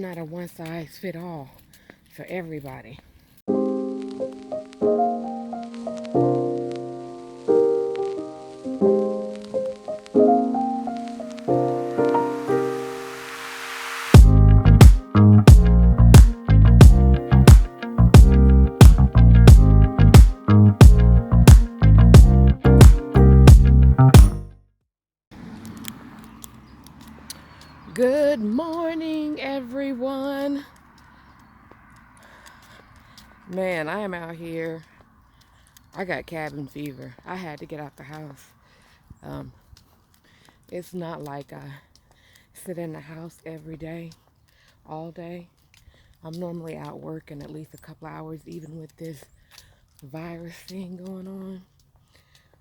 Not a one size fit all for everybody. Good morning, everyone. Man, I am out here. I got cabin fever. I had to get out the house. It's not like I sit in the house every day, all day. I'm normally out working at least a couple hours, even with this virus thing going on.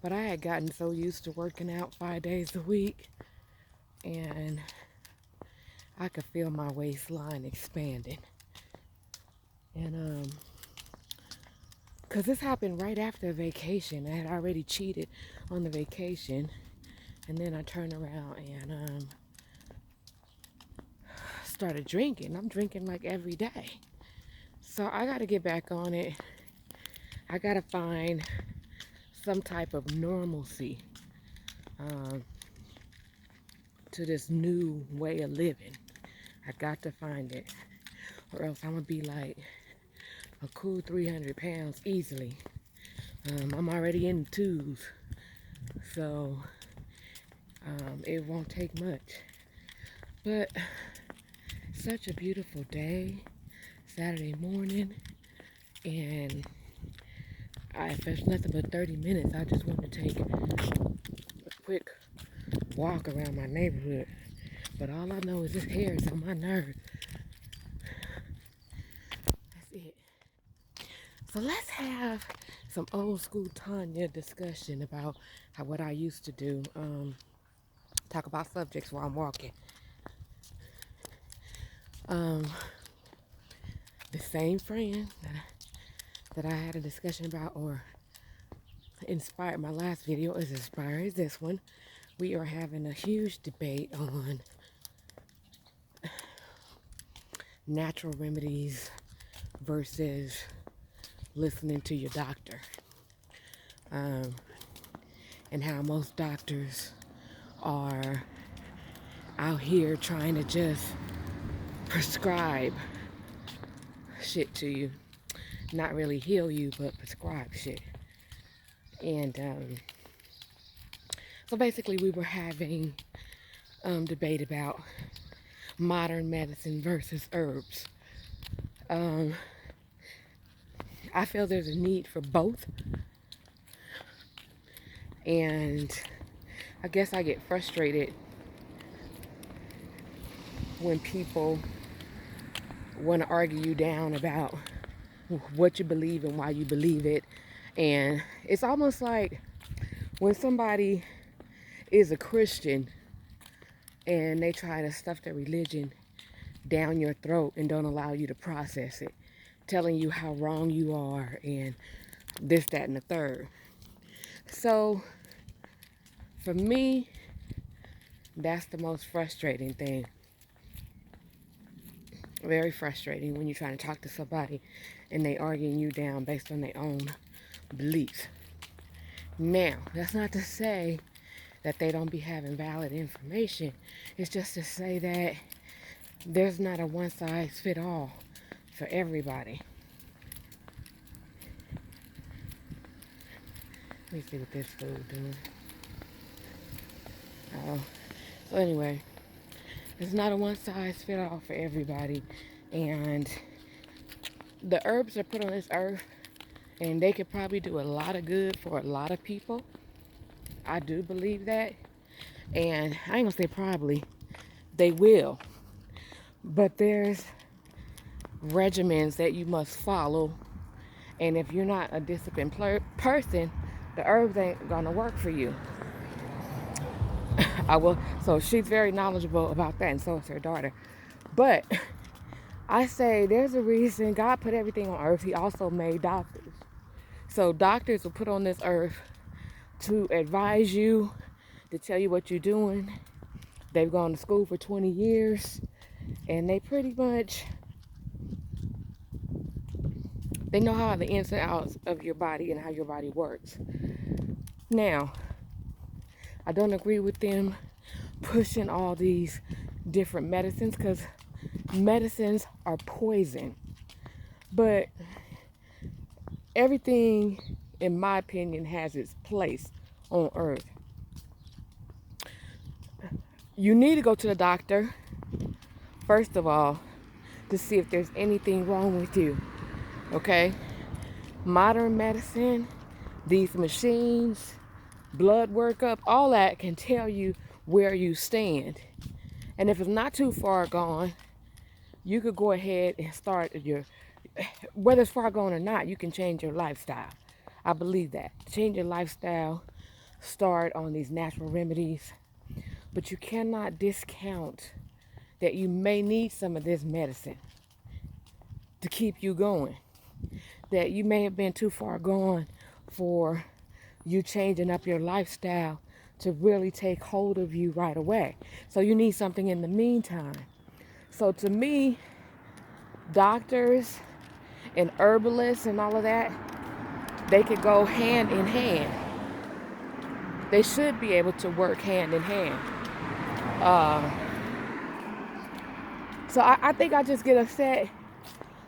But I had gotten so used to working out 5 days a week, and I could feel my waistline expanding. And because this happened right after a vacation. I had already cheated on the vacation, and then I turned around and started drinking. I'm drinking like every day. So I got to get back on it. I got to find some type of normalcy to this new way of living. I got to find it, or else I'm going to be like a cool 300 pounds easily. I'm already in the twos, so it won't take much. But such a beautiful day, Saturday morning, and if there's nothing but 30 minutes, I just want to take a quick walk around my neighborhood. But all I know is this hair is on my nerves. That's it. So let's have some old school Tonya discussion about what I used to do. Talk about subjects while I'm walking. The same friend that I had a discussion about, or inspired my last video, is inspired this one. We are having a huge debate on natural remedies versus listening to your doctor, and how most doctors are out here trying to just prescribe shit to you, not really heal you, but prescribe shit. And so basically we were having debate about modern medicine versus herbs. I feel there's a need for both, and I guess I get frustrated when people want to argue you down about what you believe and why you believe it. And it's almost like when somebody is a Christian and they try to stuff their religion down your throat and don't allow you to process it, telling you how wrong you are and this, that, and the third. So for me, that's the most frustrating thing. Very frustrating when you're trying to talk to somebody and they arguing you down based on their own beliefs. Now, that's not to say that they don't be having valid information. It's just to say that there's not a one size fit all for everybody. Let me see what this food doing. So anyway, it's not a one size fit all for everybody, and the herbs are put on this earth, and they could probably do a lot of good for a lot of people. I do believe that, and I ain't gonna say probably, they will. But there's regimens that you must follow, and if you're not a disciplined person, the herbs ain't gonna work for you. So she's very knowledgeable about that, and so is her daughter. But I say there's a reason God put everything on earth. He also made doctors. So doctors were put on this earth to advise you, to tell you what you're doing. They've gone to school for 20 years, And they pretty much, they know how the ins and outs of your body and how your body works. Now, I don't agree with them pushing all these different medicines, because medicines are poison. But everything, in my opinion, has its place on earth. You need to go to the doctor, first of all, to see if there's anything wrong with you. Okay? Modern medicine, these machines, blood workup, all that can tell you where you stand. And if it's not too far gone, you could go ahead and start whether it's far gone or not, you can change your lifestyle. I believe that. Change your lifestyle, start on these natural remedies. But you cannot discount that you may need some of this medicine to keep you going. That you may have been too far gone for you changing up your lifestyle to really take hold of you right away. So you need something in the meantime. So to me, doctors and herbalists and all of that, they could go hand in hand. They should be able to work hand in hand. So I think I just get upset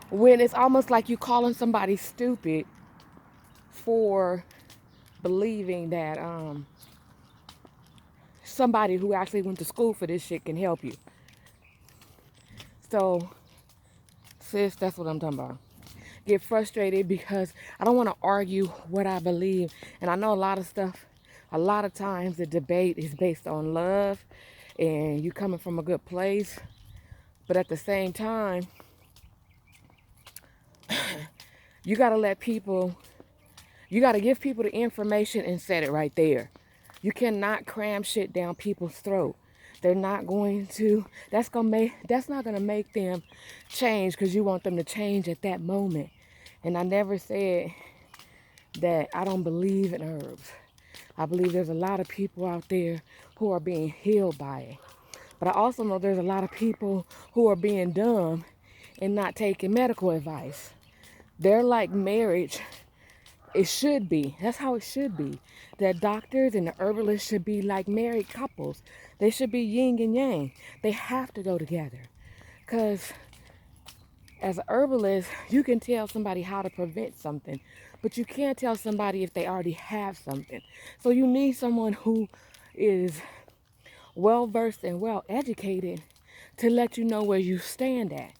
when it's almost like you calling somebody stupid for believing that somebody who actually went to school for this shit can help you. So, sis, that's what I'm talking about. Get frustrated because I don't want to argue what I believe. And I know a lot of times the debate is based on love and you coming from a good place. But at the same time, you got to give people the information and set it right there. You cannot cram shit down people's throat. They're not going to, that's not going to make them change because you want them to change at that moment. And I never said that I don't believe in herbs. I believe there's a lot of people out there who are being healed by it. But I also know there's a lot of people who are being dumb and not taking medical advice. They're like marriage. It should be. That's how it should be. That doctors and the herbalists should be like married couples. They should be yin and yang. They have to go together. Because as an herbalist, you can tell somebody how to prevent something, but you can't tell somebody if they already have something. So you need someone who is well-versed and well-educated to let you know where you stand at.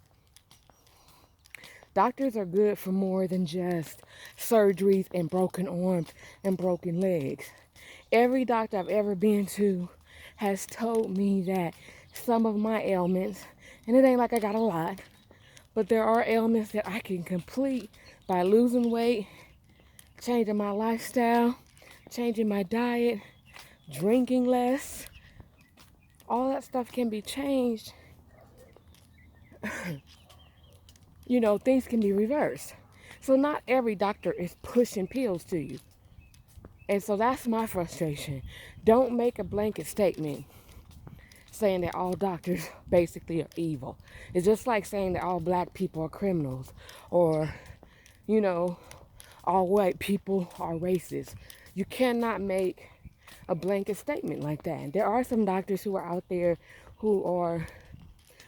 Doctors are good for more than just surgeries and broken arms and broken legs. Every doctor I've ever been to has told me that some of my ailments, and it ain't like I got a lot, but there are ailments that I can complete by losing weight, changing my lifestyle, changing my diet, drinking less. All that stuff can be changed. You know, things can be reversed. So not every doctor is pushing pills to you. And so that's my frustration. Don't make a blanket statement saying that all doctors basically are evil. It's just like saying that all black people are criminals, or, you know, all white people are racist. You cannot make a blanket statement like that. And there are some doctors who are out there who are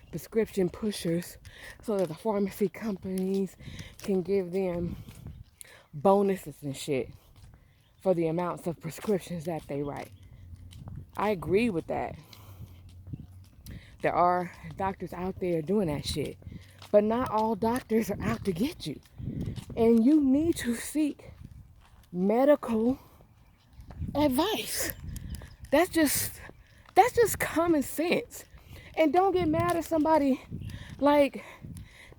prescription pushers so that the pharmacy companies can give them bonuses and shit for the amounts of prescriptions that they write. I agree with that. There are doctors out there doing that shit, but not all doctors are out to get you. And you need to seek medical advice. That's just common sense. And don't get mad at somebody like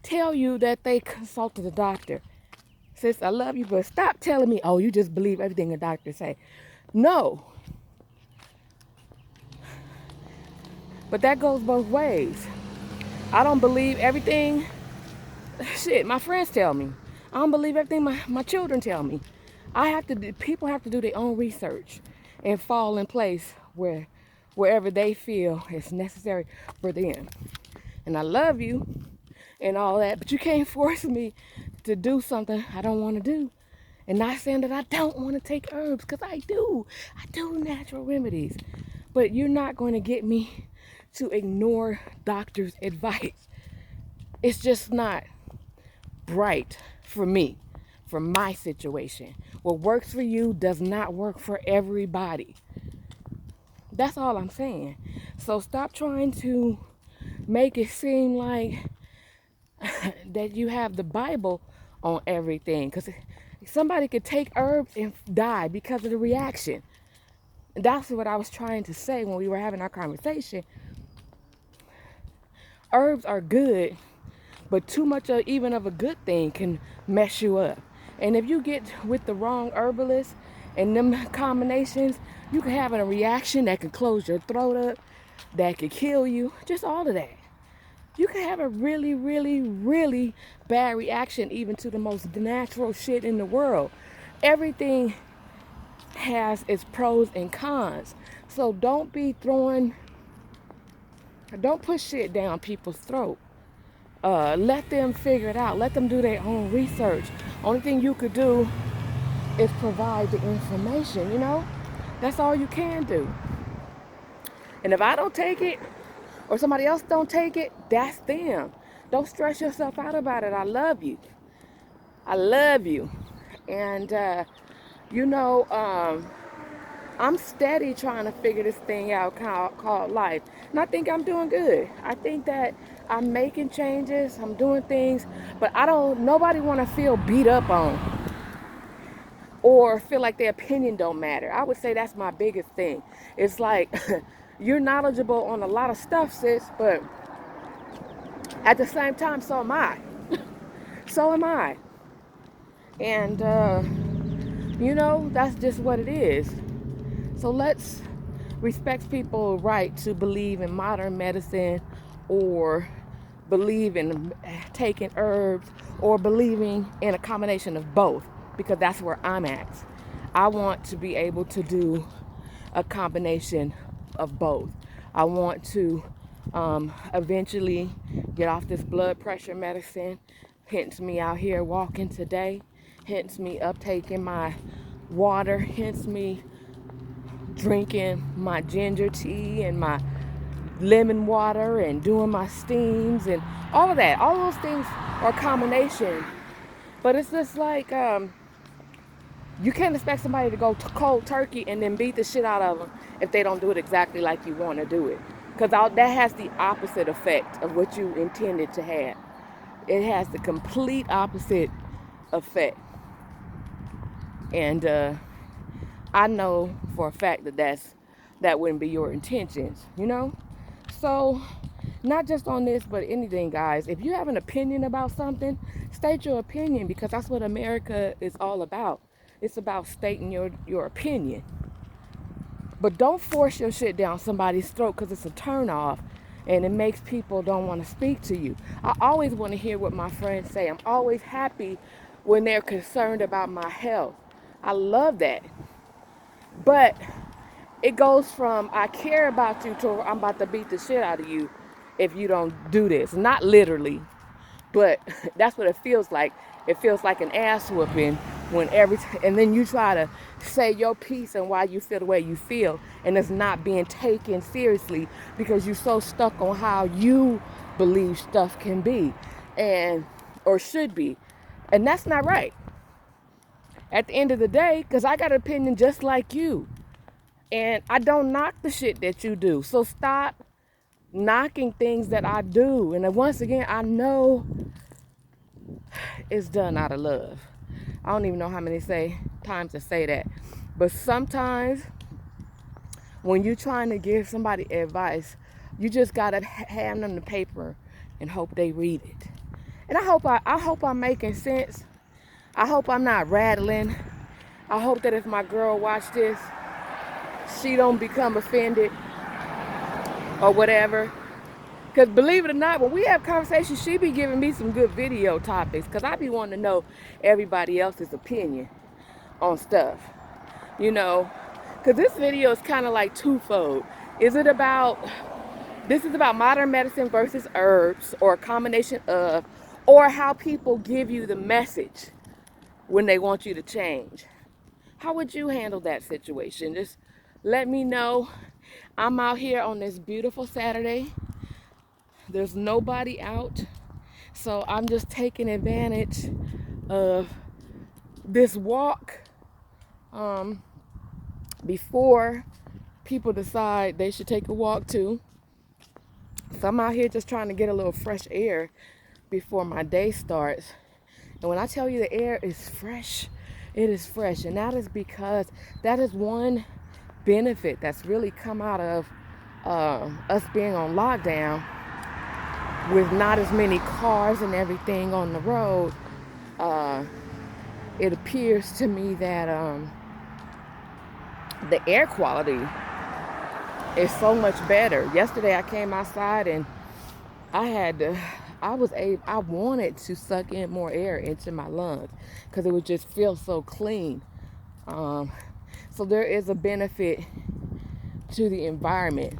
tell you that they consulted a doctor. Sis, I love you, but stop telling me, oh, you just believe everything a doctor say. No. But that goes both ways. I don't believe everything. Shit, my friends tell me. I don't believe everything my children tell me. People have to do their own research and fall in place wherever they feel is necessary for them. And I love you and all that, but you can't force me to do something I don't want to do. And not saying that I don't want to take herbs, because I do. I do natural remedies. But you're not going to get me to ignore doctor's advice. It's just not right for me, for my situation. What works for you does not work for everybody. That's all I'm saying. So stop trying to make it seem like that you have the Bible on everything. Because somebody could take herbs and die because of the reaction. And that's what I was trying to say when we were having our conversation. Herbs are good, but too much of even of a good thing can mess you up. And if you get with the wrong herbalist and them combinations, you can have a reaction that can close your throat up, that could kill you, just all of that. You can have a really, really, really bad reaction even to the most natural shit in the world. Everything has its pros and cons. So don't push shit down people's throat. Let them figure it out. Let them do their own research. Only thing you could do is provide the information, you know? That's all you can do. And if I don't take it, or somebody else don't take it, that's them. Don't stress yourself out about it. I love you. I love you. And, you know, I'm steady trying to figure this thing out called life. And I think I'm doing good. I think that I'm making changes. I'm doing things. But nobody want to feel beat up on or feel like their opinion don't matter. I would say that's my biggest thing. It's like, you're knowledgeable on a lot of stuff, sis, but at the same time, so am I. So am I. And, you know, that's just what it is. So let's respect people's right to believe in modern medicine, or believe in taking herbs, or believing in a combination of both, because that's where I'm at. I want to be able to do a combination of both. I want to eventually get off this blood pressure medicine, hence me out here walking today, hence me uptaking my water, hence me drinking my ginger tea and my lemon water and doing my steams and all of that. All those things are a combination. But it's just like, you can't expect somebody to go cold turkey and then beat the shit out of them if they don't do it exactly like you want to do it. Because that has the opposite effect of what you intended to have. It has the complete opposite effect. And I know for a fact that wouldn't be your intentions, you know? So, not just on this, but anything, guys. If you have an opinion about something, state your opinion, because that's what America is all about. It's about stating your opinion. But don't force your shit down somebody's throat, because it's a turnoff and it makes people don't want to speak to you. I always want to hear what my friends say. I'm always happy when they're concerned about my health. I love that. But it goes from I care about you to I'm about to beat the shit out of you if you don't do this. Not literally, but that's what it feels like. It feels like an ass whooping and then you try to say your piece and why you feel the way you feel, and it's not being taken seriously because you're so stuck on how you believe stuff can be or should be. And that's not right. At the end of the day, because I got an opinion just like you. And I don't knock the shit that you do. So stop knocking things that I do. And once again, I know it's done out of love. I don't even know how many times to say that. But sometimes when you're trying to give somebody advice, you just got to hand them the paper and hope they read it. And I hope I'm making sense. I hope I'm not rattling. I hope that if my girl watch this, she don't become offended or whatever. Because believe it or not, when we have conversations, she be giving me some good video topics, because I be wanting to know everybody else's opinion on stuff, you know. Because this video is kind of like twofold. Is it about This is about modern medicine versus herbs, or a combination of, or how people give you the message when they want you to change. How would you handle that situation? Just let me know. I'm out here on this beautiful Saturday. There's nobody out, so I'm just taking advantage of this walk before people decide they should take a walk too. So I'm out here just trying to get a little fresh air before my day starts. And when I tell you the air is fresh, it is fresh. And that is because that is one benefit that's really come out of us being on lockdown with not as many cars and everything on the road. It appears to me that the air quality is so much better. Yesterday I came outside and I wanted to suck in more air into my lungs because it would just feel so clean. So there is a benefit to the environment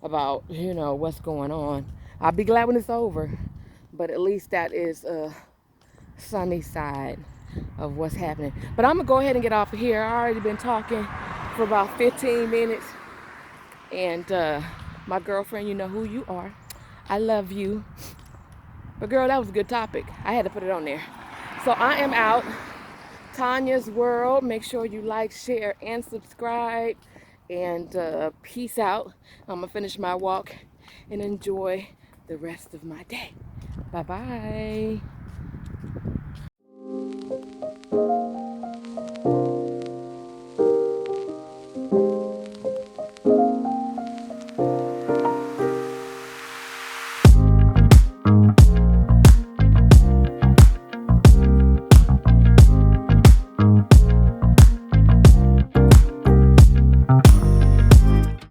about, what's going on. I'll be glad when it's over, but at least that is a sunny side of what's happening. But I'm gonna go ahead and get off of here. I already been talking for about 15 minutes, and my girlfriend, you know who you are. I love you. But girl, that was a good topic. I had to put it on there. So I am out. Tanya's World. Make sure you like, share, and subscribe. And peace out. I'm gonna finish my walk and enjoy the rest of my day. Bye-bye.